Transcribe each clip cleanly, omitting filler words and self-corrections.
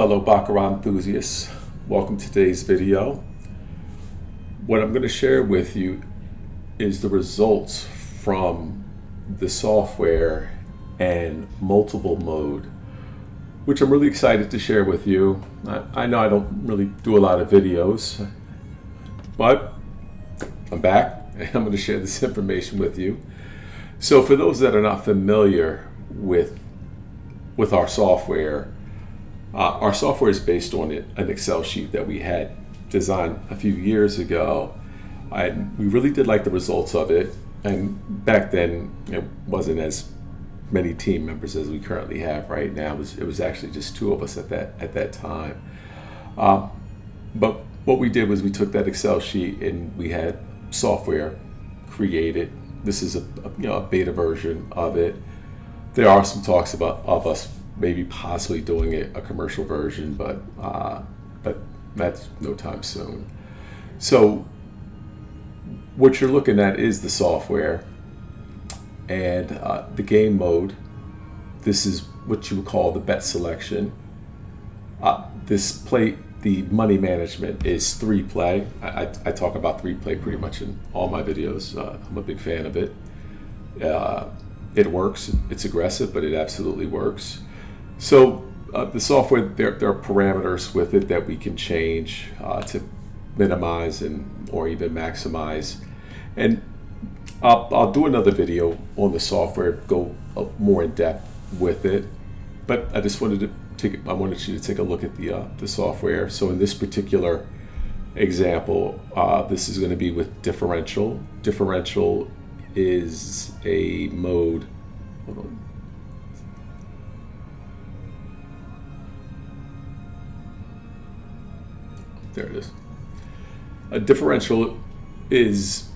Hello Baccarat enthusiasts, welcome to today's video. What I'm going to share with you is the results from the software and multiple mode, which I'm really excited to share with you. I know I don't really do a lot of videos, but I'm back and I'm going to share this information with you. So for those that are not familiar with our software is based on an Excel sheet that we had designed a few years ago. We really did like the results of it, and back then it wasn't as many team members as we currently have right now. It was actually just two of us at that time. But what we did was we took that Excel sheet and we had software created. This is a beta version of it. There are some talks of us maybe possibly doing a commercial version, but that's no time soon. So what you're looking at is the software and the game mode. This is what you would call the bet selection. The money management is 3-play. I talk about 3-play pretty much in all my videos. I'm a big fan of it. It works. It's aggressive, but it absolutely works. So the software, there are parameters with it that we can change to minimize or even maximize. And I'll do another video on the software, go more in depth with it. But I just wanted you to take a look at the software. So in this particular example, this is going to be with Differential. Differential is a mode. Hold on. There it is. A differential is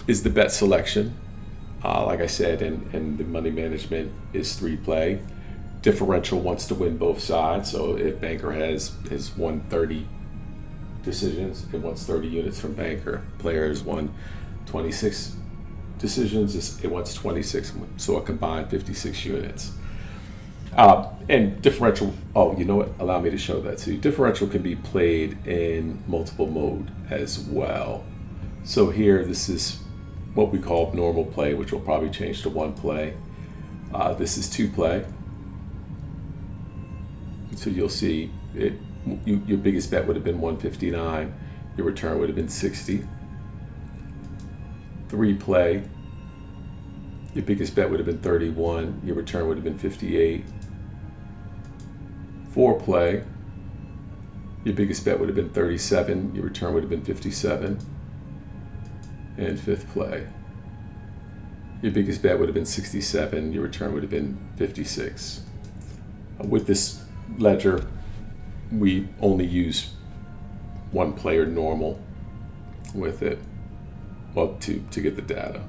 the bet selection, like I said, and the money management is 3-play. Differential wants to win both sides, so if banker has won 30 decisions, it wants 30 units from banker. Player has won 26 decisions, it wants 26, so a combined 56 units. And differential, oh, you know what? Allow me to show that to you. Differential can be played in multiple mode as well. So here, this is what we call normal play, which will probably change to 1-play. This is 2-play. So you'll see your biggest bet would have been 159. Your return would have been 60. 3-play. Your biggest bet would have been 31. Your return would have been 58. 4-play, your biggest bet would have been 37, your return would have been 57. And 5th-play, your biggest bet would have been 67, your return would have been 56. With this ledger, we only use 1-player normal with it, well, to get the data.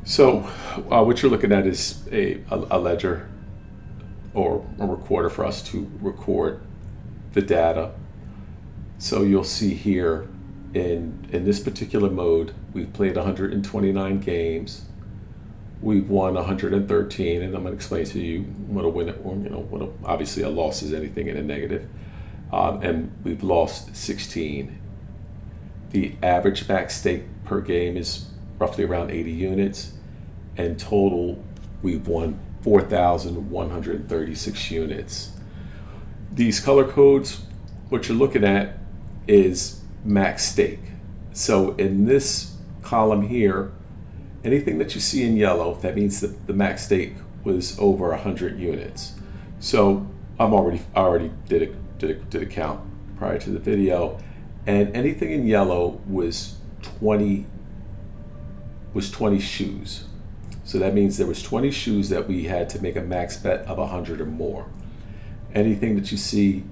So what you're looking at is a ledger or a recorder for us to record the data. So you'll see here in this particular mode, we've played 129 games. We've won 113, and I'm going to explain to you what a win, obviously a loss is anything in a negative. And we've lost 16. The average max stake per game is roughly around 80 units. And total, we've won 4,136 units. These color codes, what you're looking at is max stake. So in this column here, anything that you see in yellow, that means that the max stake was over 100 units. So I already did a count prior to the video, and anything in yellow was 20 shoes. So that means there was 20 shoes that we had to make a max bet of 100 or more. Anything that you see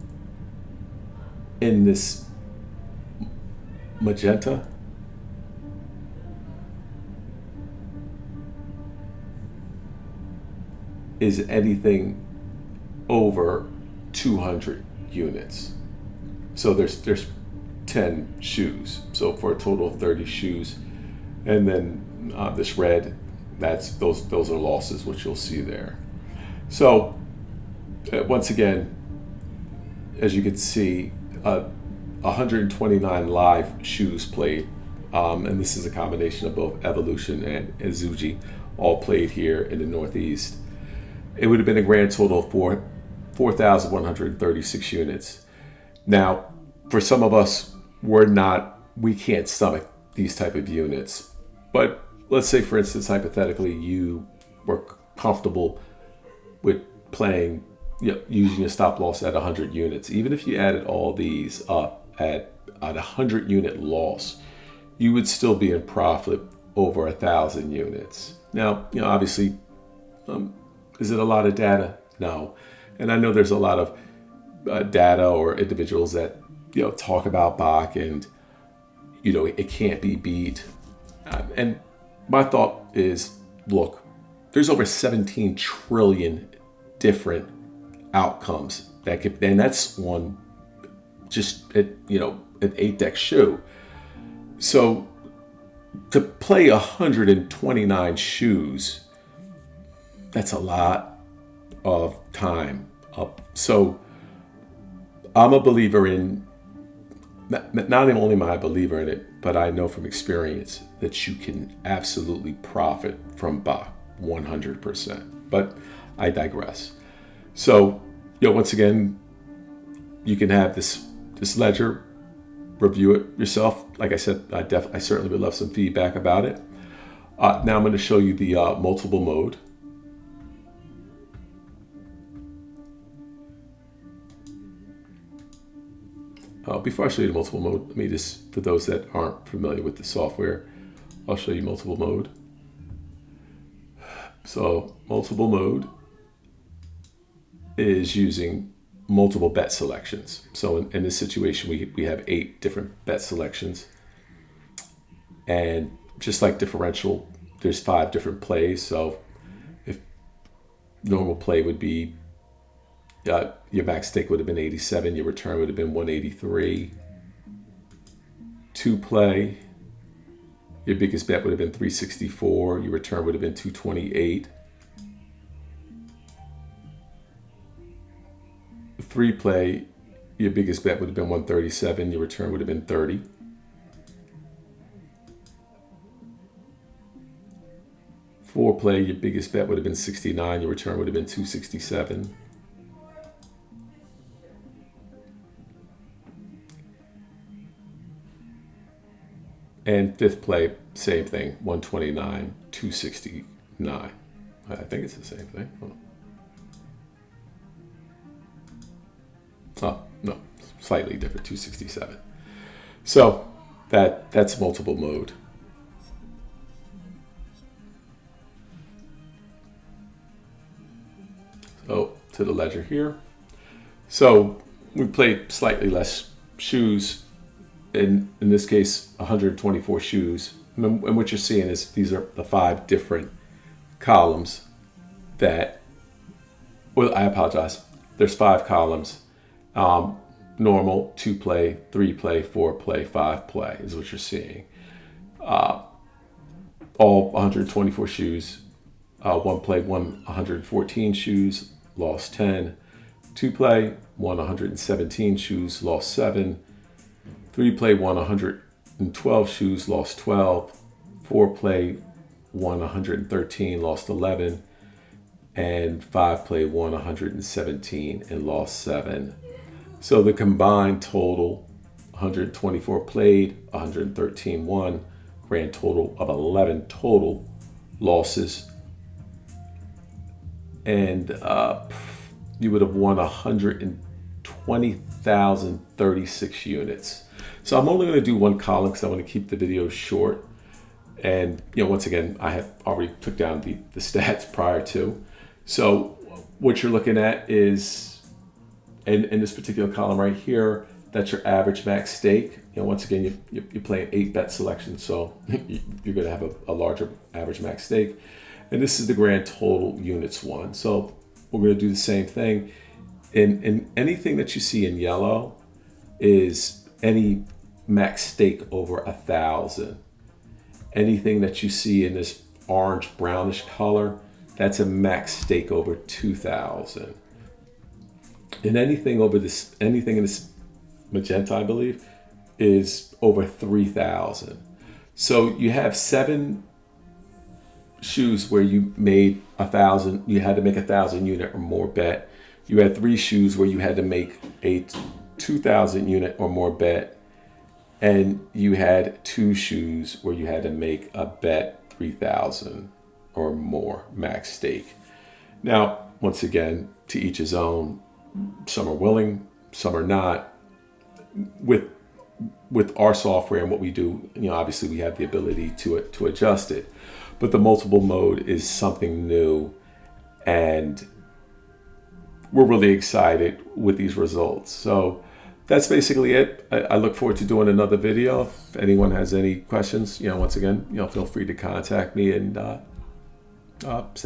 in this magenta is anything over 200 units. So there's 10 shoes. So for a total of 30 shoes. And then this red those are losses, which you'll see there. So once again, as you can see, 129 live shoes played, and this is a combination of both Evolution and Azuji, all played here in the Northeast. It would have been a grand total of 4,136 units. Now, for some of us, we can't stomach these type of units. But let's say, for instance, hypothetically, you were comfortable with playing, using a stop loss at 100 units. Even if you added all these up at a 100 unit loss, you would still be in profit over 1,000 units. Now, obviously, is it a lot of data? No. And I know there's a lot of data or individuals that talk about Bach and it can't be beat. And my thought is, look, there's over 17 trillion different outcomes and that's on just an 8-deck shoe. So to play 129 shoes, that's a lot of time. So I'm a believer in, not only am I a believer in it, but I know from experience that you can absolutely profit from Bach 100%. But I digress. So, once again, you can have this ledger, review it yourself. Like I said, I certainly would love some feedback about it. Now I'm going to show you the multiple mode. Before I show you the multiple mode, let me just, for those that aren't familiar with the software, I'll show you multiple mode. So multiple mode is using multiple bet selections. So in this situation, we have 8 different bet selections. And just like differential, there's 5 different plays. So if normal play would be, your max stake would have been 87, your return would have been 183. 2 play, your biggest bet would have been 364, your return would have been 228. 3 play, your biggest bet would have been 137, your return would have been 30. 4 play, your biggest bet would have been 69, your return would have been 267. And 5th play, same thing, 129, 269. I think it's the same thing. Hold on. Oh, no, slightly different, 267. So that's multiple mode. So to the ledger here. So we played slightly less shoes. In this case, 124 shoes. And what you're seeing is these are the 5 different columns that, well, I apologize. There's 5 columns. Normal, 2 play, 3 play, 4 play, 5 play is what you're seeing. All 124 shoes. 1 play, won 114 shoes, lost 10. 2 play, won 117 shoes, lost 7. 3 play, won 112 shoes, lost 12. 4 play, won 113, lost 11. And 5 play, won 117 and lost 7. So the combined total, 124 played, 113 won, grand total of 11 total losses. And you would have won 120,036 units. So I'm only going to do one column because I want to keep the video short. And once again, I have already took down the stats prior to. So what you're looking at is, in this particular column right here, that's your average max stake. Once again, you're playing 8 bet selections, so you're going to have a larger average max stake. And this is the grand total units won. So we're going to do the same thing. In anything that you see in yellow is any max stake over 1,000. Anything that you see in this orange brownish color, that's a max stake over 2,000. And anything in this magenta, I believe, is over 3,000. So you have 7 shoes where you made 1,000, you had to make 1,000 unit or more bet. You had 3 shoes where you had to make a 2,000 unit or more bet, and you had 2 shoes where you had to make a bet 3,000 or more max stake. Now, once again, to each his own. Some are willing, some are not. With our software and what we do, obviously we have the ability to adjust it. But the multiple mode is something new, and we're really excited with these results. So that's basically it. I look forward to doing another video. If anyone has any questions, once again, feel free to contact me, and say